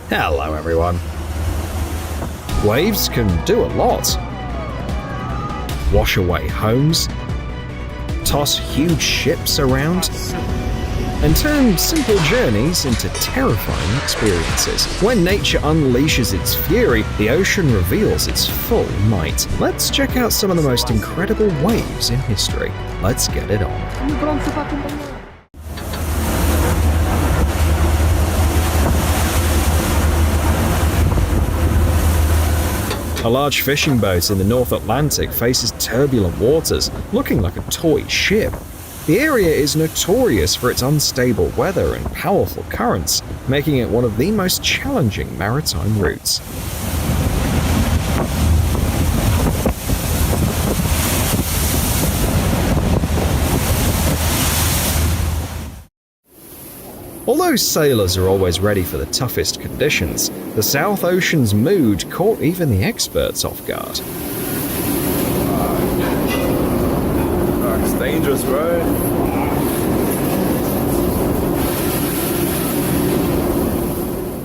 Hello everyone. Waves can do a lot. Wash away homes, toss huge ships around, and turn simple journeys into terrifying experiences. When nature unleashes its fury, the ocean reveals its full might. Let's check out some of the most incredible waves in history. Let's get it on. A large fishing boat in the North Atlantic faces turbulent waters, looking like a toy ship. The area is notorious for its unstable weather and powerful currents, making it one of the most challenging maritime routes. Although sailors are always ready for the toughest conditions, the South Ocean's mood caught even the experts off guard. It's dangerous, bro.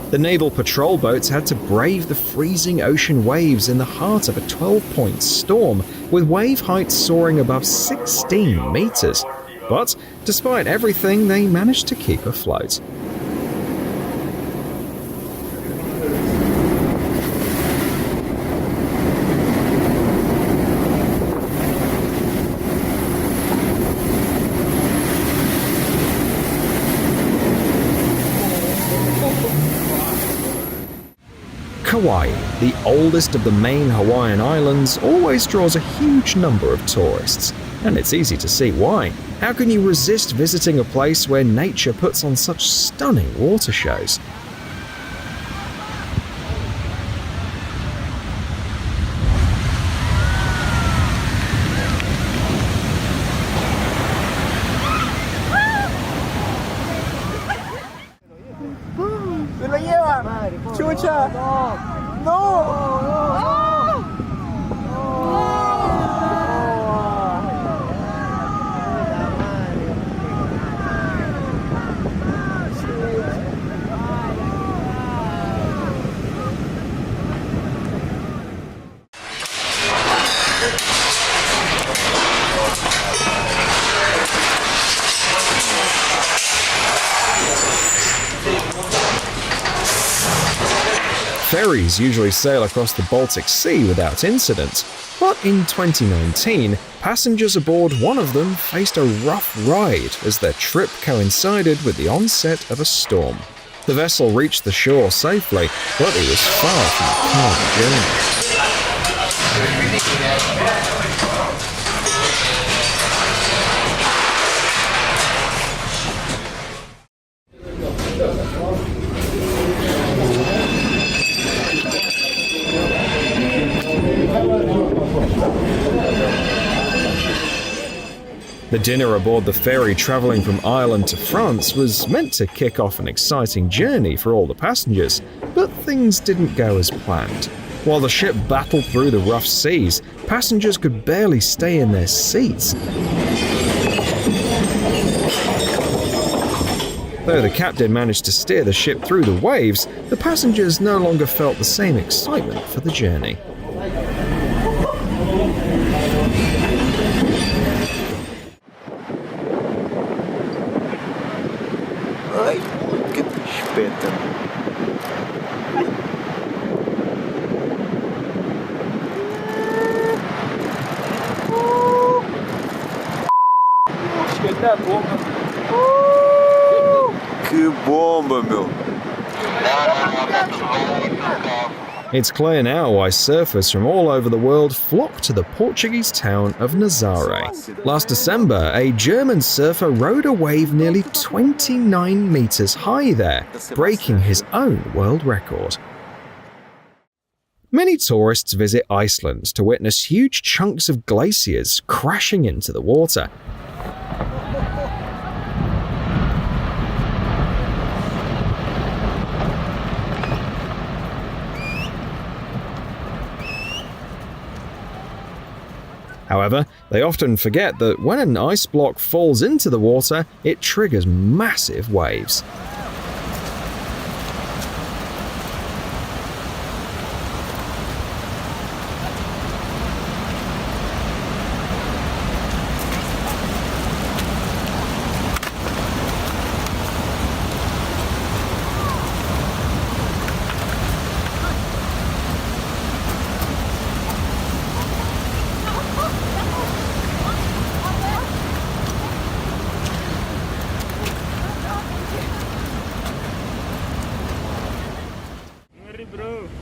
The naval patrol boats had to brave the freezing ocean waves in the heart of a 12-point storm, with wave heights soaring above 16 meters. But despite everything, they managed to keep afloat. Kauai, the oldest of the main Hawaiian islands, always draws a huge number of tourists. And it's easy to see why. How can you resist visiting a place where nature puts on such stunning water shows? Ferries usually sail across the Baltic Sea without incident, but in 2019, passengers aboard one of them faced a rough ride as their trip coincided with the onset of a storm. The vessel reached the shore safely, but it was far from a calm journey. The dinner aboard the ferry traveling from Ireland to France was meant to kick off an exciting journey for all the passengers, but things didn't go as planned. While the ship battled through the rough seas, passengers could barely stay in their seats. Though the captain managed to steer the ship through the waves, the passengers no longer felt the same excitement for the journey. Ai, que espeta. Que bomba, meu. It's clear now why surfers from all over the world flock to the Portuguese town of Nazaré. Last December, a German surfer rode a wave nearly 29 meters high there, breaking his own world record. Many tourists visit Iceland to witness huge chunks of glaciers crashing into the water. However, they often forget that when an ice block falls into the water, it triggers massive waves.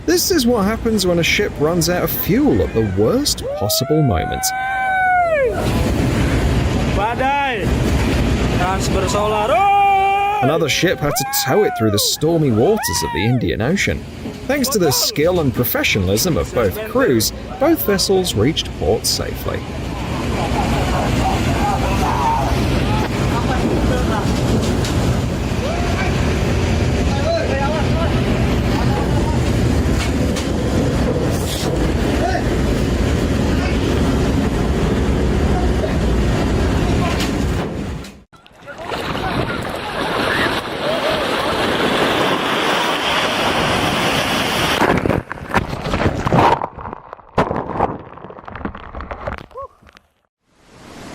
This is what happens when a ship runs out of fuel at the worst possible moment. Badai! Transfer solar. Another ship had to tow it through the stormy waters of the Indian Ocean. Thanks to the skill and professionalism of both crews, both vessels reached port safely.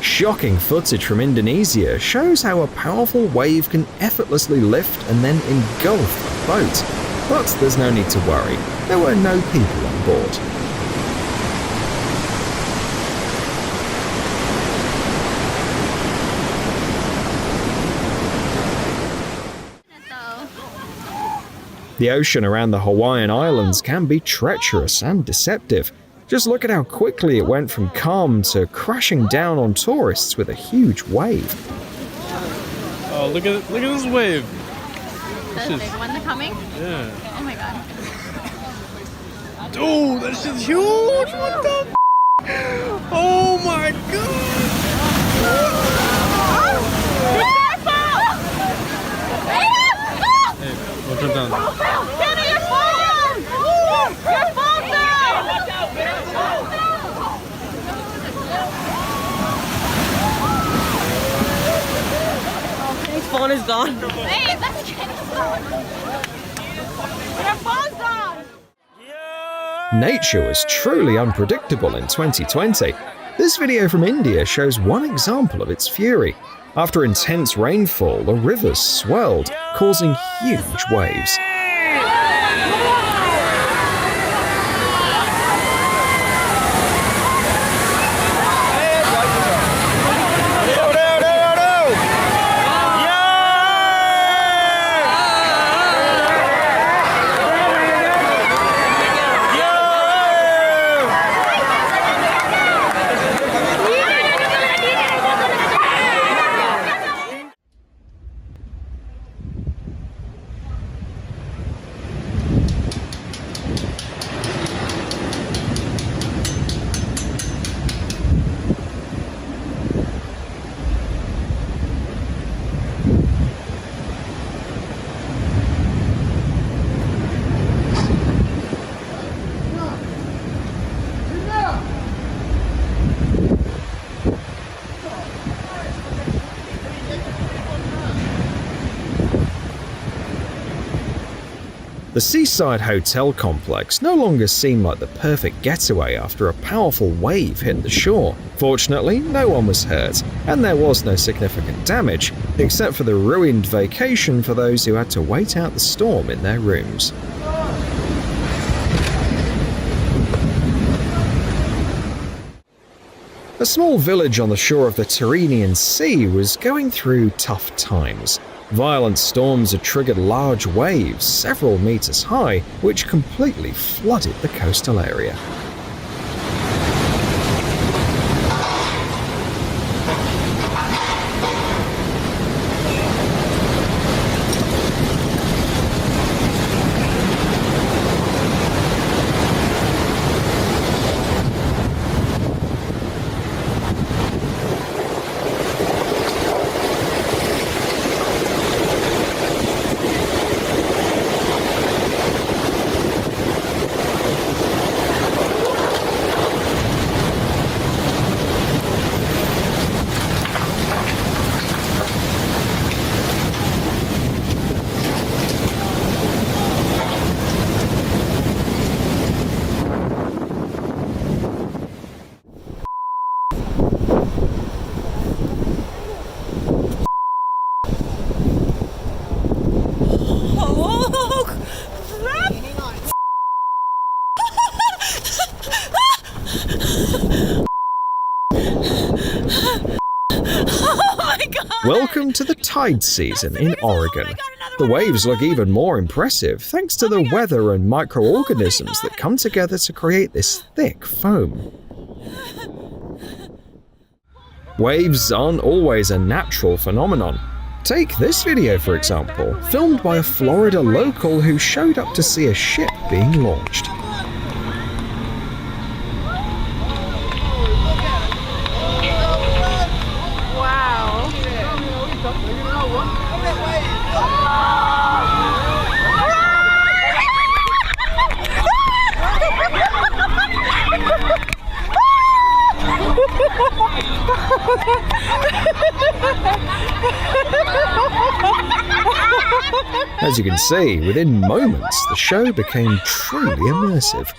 Shocking footage from Indonesia shows how a powerful wave can effortlessly lift and then engulf a boat. But there's no need to worry, there were no people on board. The ocean around the Hawaiian Islands can be treacherous and deceptive. Just look at how quickly it went from calm to crashing down on tourists with a huge wave. Oh, look at this wave. That's the big one coming? Yeah. Oh my god. Dude, that shit's huge. What the Oh my god. Hey, we'll jump down. Kenny, your phone! Your phone's down! His phone is gone. Hey, that's Kenny's phone! Your phone's gone! Nature was truly unpredictable in 2020. This video from India shows one example of its fury. After intense rainfall, the rivers swelled, causing huge waves. The seaside hotel complex no longer seemed like the perfect getaway after a powerful wave hit the shore. Fortunately, no one was hurt, and there was no significant damage, except for the ruined vacation for those who had to wait out the storm in their rooms. A small village on the shore of the Tyrrhenian Sea was going through tough times. Violent storms had triggered large waves, several meters high, which completely flooded the coastal area. Welcome to the tide season in Oregon. The waves look even more impressive thanks to the weather and microorganisms that come together to create this thick foam. Waves aren't always a natural phenomenon. Take this video for example, filmed by a Florida local who showed up to see a ship being launched. Wow. As you can see, within moments, the show became truly immersive.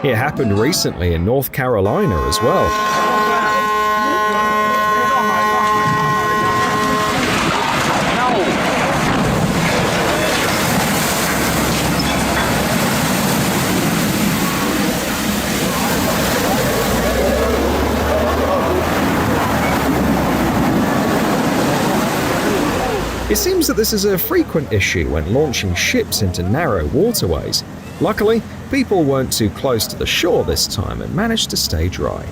It happened recently in North Carolina as well. It seems that this is a frequent issue when launching ships into narrow waterways. Luckily, people weren't too close to the shore this time and managed to stay dry.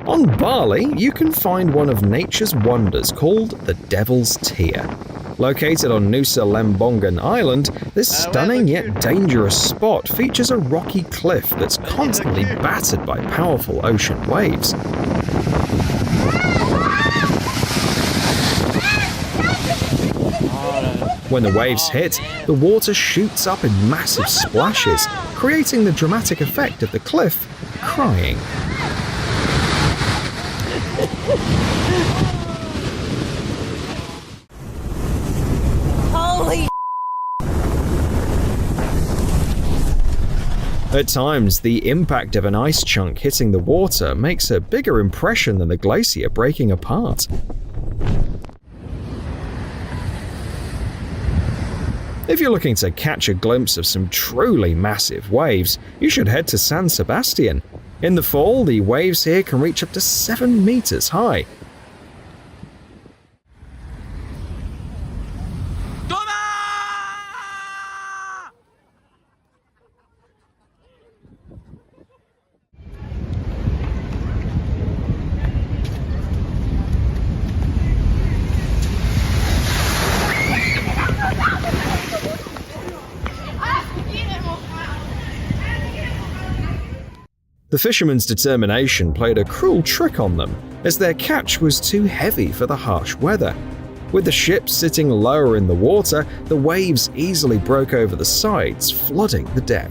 On Bali, you can find one of nature's wonders called the Devil's Tear. Located on Nusa Lembongan Island, this stunning yet dangerous spot features a rocky cliff that's constantly battered by powerful ocean waves. When the waves hit, the water shoots up in massive splashes, creating the dramatic effect of the cliff crying. Holy. At times, the impact of an ice chunk hitting the water makes a bigger impression than the glacier breaking apart. If you're looking to catch a glimpse of some truly massive waves, you should head to San Sebastian. In the fall, the waves here can reach up to 7 meters high. The fishermen's determination played a cruel trick on them, as their catch was too heavy for the harsh weather. With the ship sitting lower in the water, the waves easily broke over the sides, flooding the deck.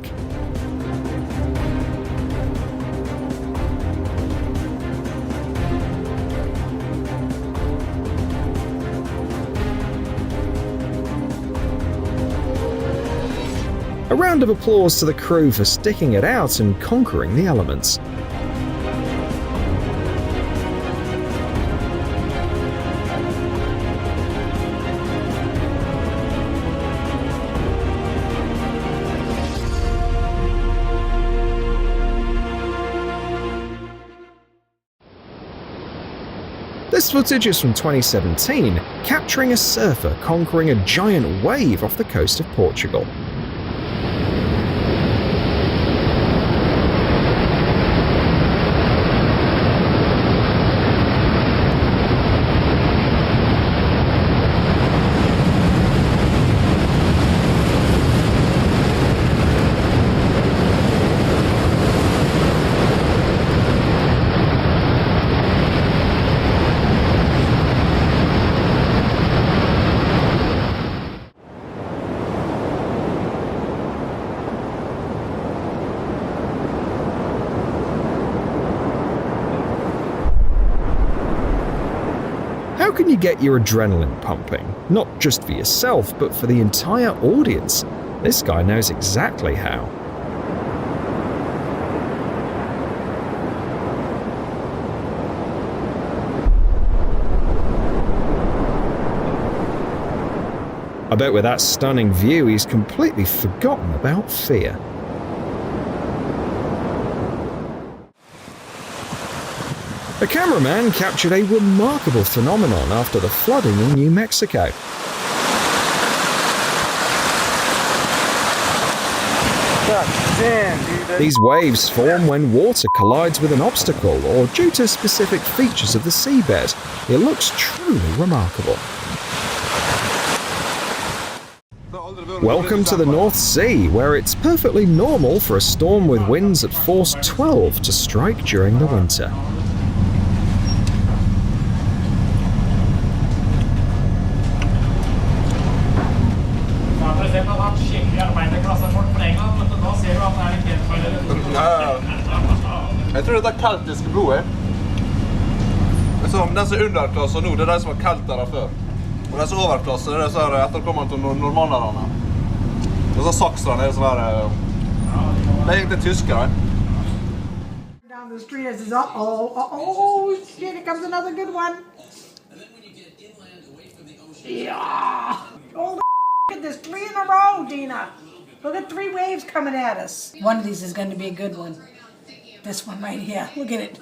A round of applause to the crew for sticking it out and conquering the elements. This footage is from 2017, capturing a surfer conquering a giant wave off the coast of Portugal. How can you get your adrenaline pumping? Not just for yourself, but for the entire audience. This guy knows exactly how. I bet with that stunning view, he's completely forgotten about fear. A cameraman captured a remarkable phenomenon after the flooding in New Mexico. These waves form when water collides with an obstacle or due to specific features of the seabed. It looks truly remarkable. Welcome to the North Sea, where it's perfectly normal for a storm with winds at force 12 to strike during the winter. Jeg tror dette er keltisk blod. Den som er underklasse nå, det er de som var keltere før. Og den som er overklasse, det er så etterkommende til normannerne. Og så sakserne er sånn her... Det er egentlig tyskere. Down the street, I says, uh-oh, shit, here comes another good one. Yeah. Oh, look at this, 3 in a row, Dina. Look at 3 waves coming at us. One of these is going to be a good one. This one right here. Look at it.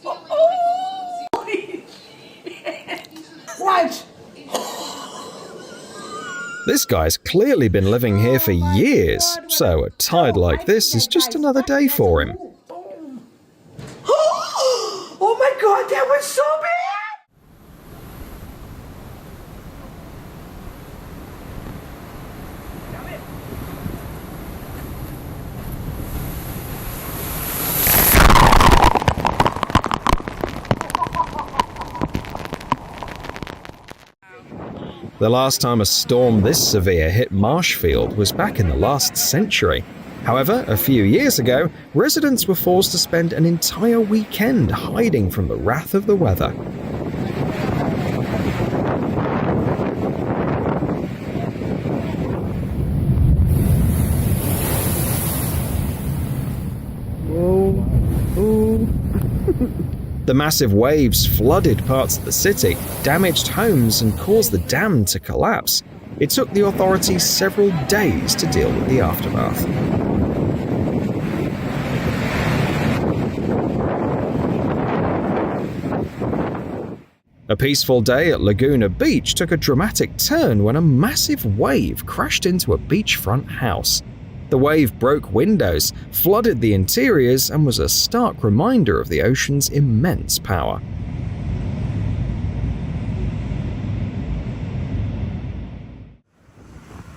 Oh! What? This guy's clearly been living here for years, so a tide like this is just another day for him. Oh my God, that was so bad! The last time a storm this severe hit Marshfield was back in the last century. However, a few years ago, residents were forced to spend an entire weekend hiding from the wrath of the weather. The massive waves flooded parts of the city, damaged homes, and caused the dam to collapse. It took the authorities several days to deal with the aftermath. A peaceful day at Laguna Beach took a dramatic turn when a massive wave crashed into a beachfront house. The wave broke windows, flooded the interiors, and was a stark reminder of the ocean's immense power.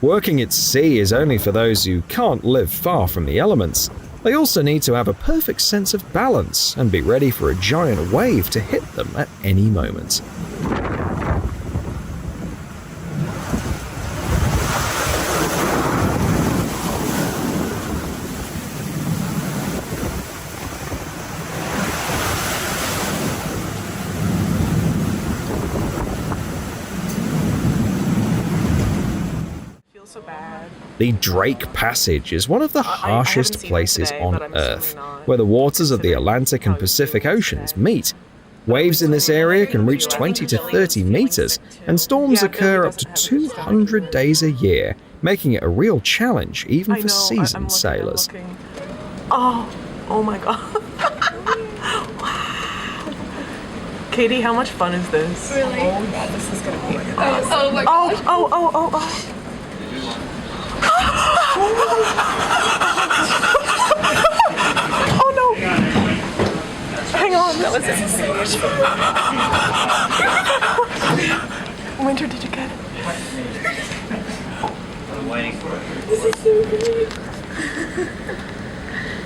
Working at sea is only for those who can't live far from the elements. They also need to have a perfect sense of balance and be ready for a giant wave to hit them at any moment. The Drake Passage is one of the harshest places on Earth, where the waters of the Atlantic and Pacific Oceans meet. Waves in this area can reach 20 to 30 meters, and storms occur up to 200 days a year, making it a real challenge even for seasoned sailors. Oh my God. Wow. Katie, how much fun is this? Really? Oh my God, this is gonna be awesome. Oh my gosh. Oh. Oh no! Hang on, that was so much fun. Winter, did you get it? I'm waiting for it. This is so great.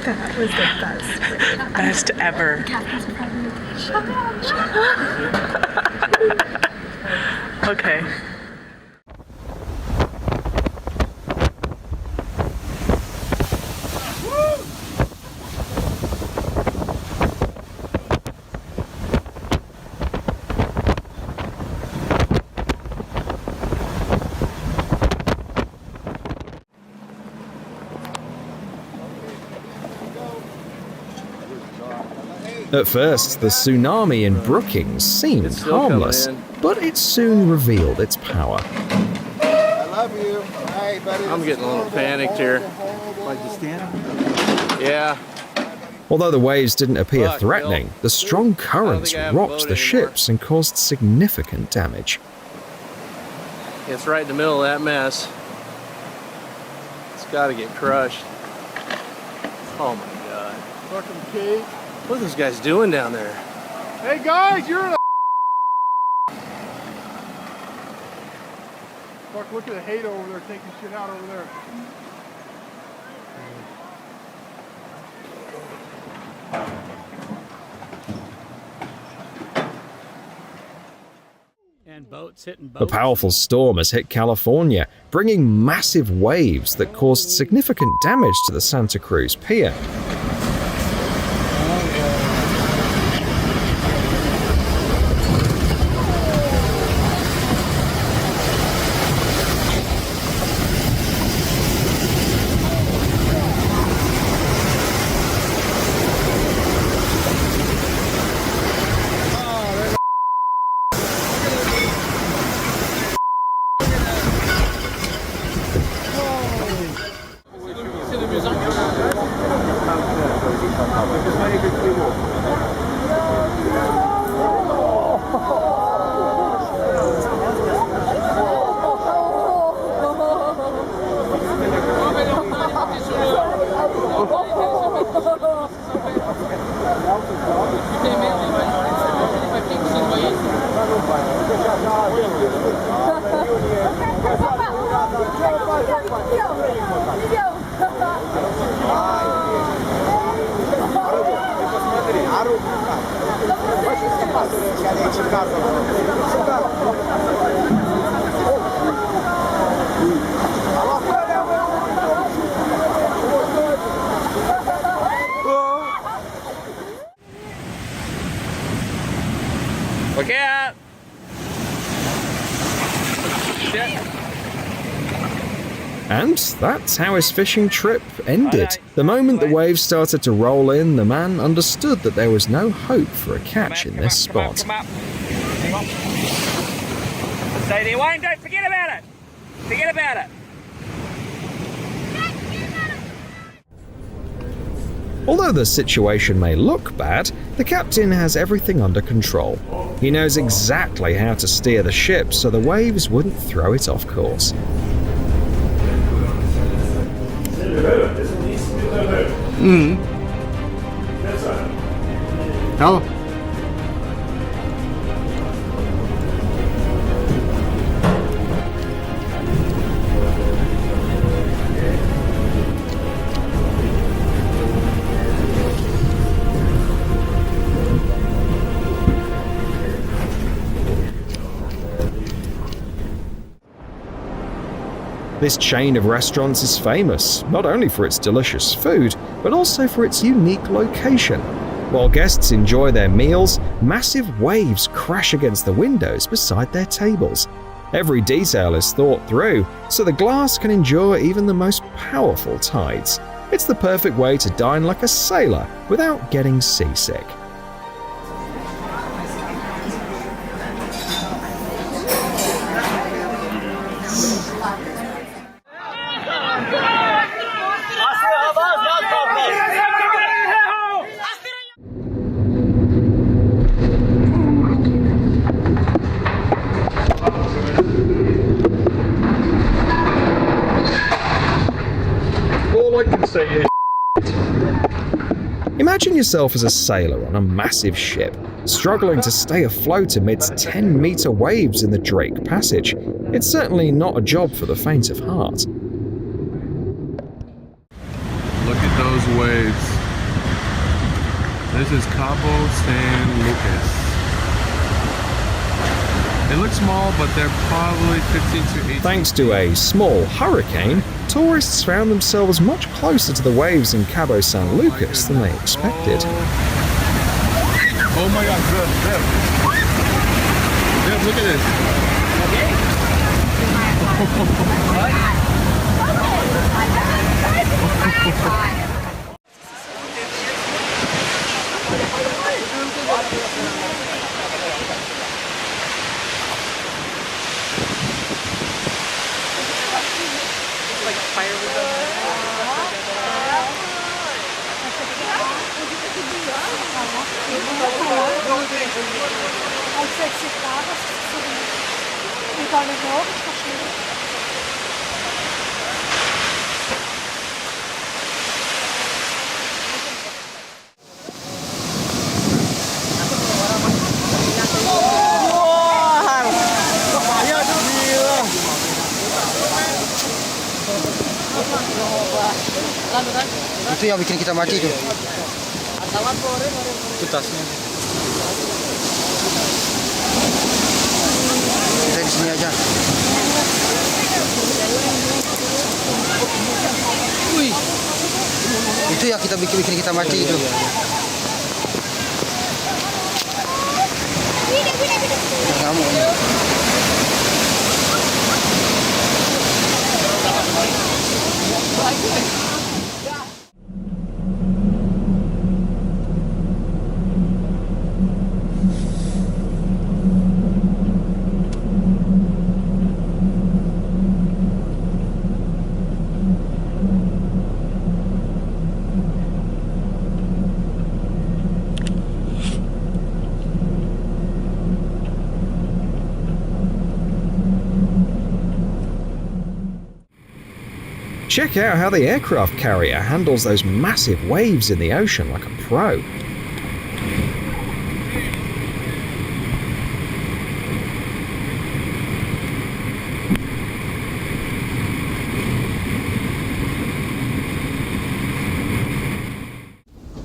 That was the best. Best ever. Okay. At first, the tsunami in Brookings seemed harmless, but it soon revealed its power. I love you. Hey, buddy. I'm getting a little panicked here. Like you stand? Yeah. Although the waves didn't appear threatening, the strong currents rocked the ships and caused significant damage. It's right in the middle of that mess. It's got to get crushed. Oh my God. Fucking Kate. What are those guys doing down there? Hey guys, you're in a fuck, look at the hate over there taking shit out over there. And boats hitting A boats. powerful storm has hit California, bringing massive waves that caused significant damage to the Santa Cruz Pier. Look out! And that's how his fishing trip ended. The moment the waves started to roll in, the man understood that there was no hope for a catch in this spot. Come up. Stay there, Wayne. Don't forget about it. Forget about it. Although the situation may look bad, the captain has everything under control. He knows exactly how to steer the ship so the waves wouldn't throw it off course. Hello. This chain of restaurants is famous, not only for its delicious food, but also for its unique location. While guests enjoy their meals, massive waves crash against the windows beside their tables. Every detail is thought through, so the glass can endure even the most powerful tides. It's the perfect way to dine like a sailor without getting seasick. Imagine yourself as a sailor on a massive ship, struggling to stay afloat amidst 10-meter waves in the Drake Passage. It's certainly not a job for the faint of heart. Look at those waves. This is Cabo San Lucas. They look small, but they're probably 15 to 18. Thanks to a small hurricane, tourists found themselves much closer to the waves in Cabo San Lucas than they expected. Oh my God, Deb, look at this. Like firewood. I said 6 hours. We're going to go. Itu yang bikin kita mati tuh. Itu tasnya. Kita di sini aja. Wih. Itu yang kita bikin kita mati itu. Ngamuk. Check out how the aircraft carrier handles those massive waves in the ocean like a pro.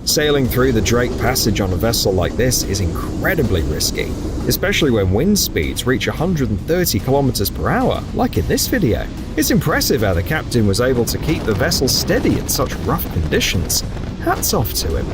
Sailing through the Drake Passage on a vessel like this is incredibly risky, especially when wind speeds reach 130 kilometers per hour, like in this video. It's impressive how the captain was able to keep the vessel steady in such rough conditions. Hats off to him.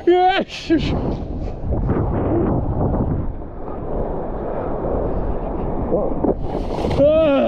Yes! Ah.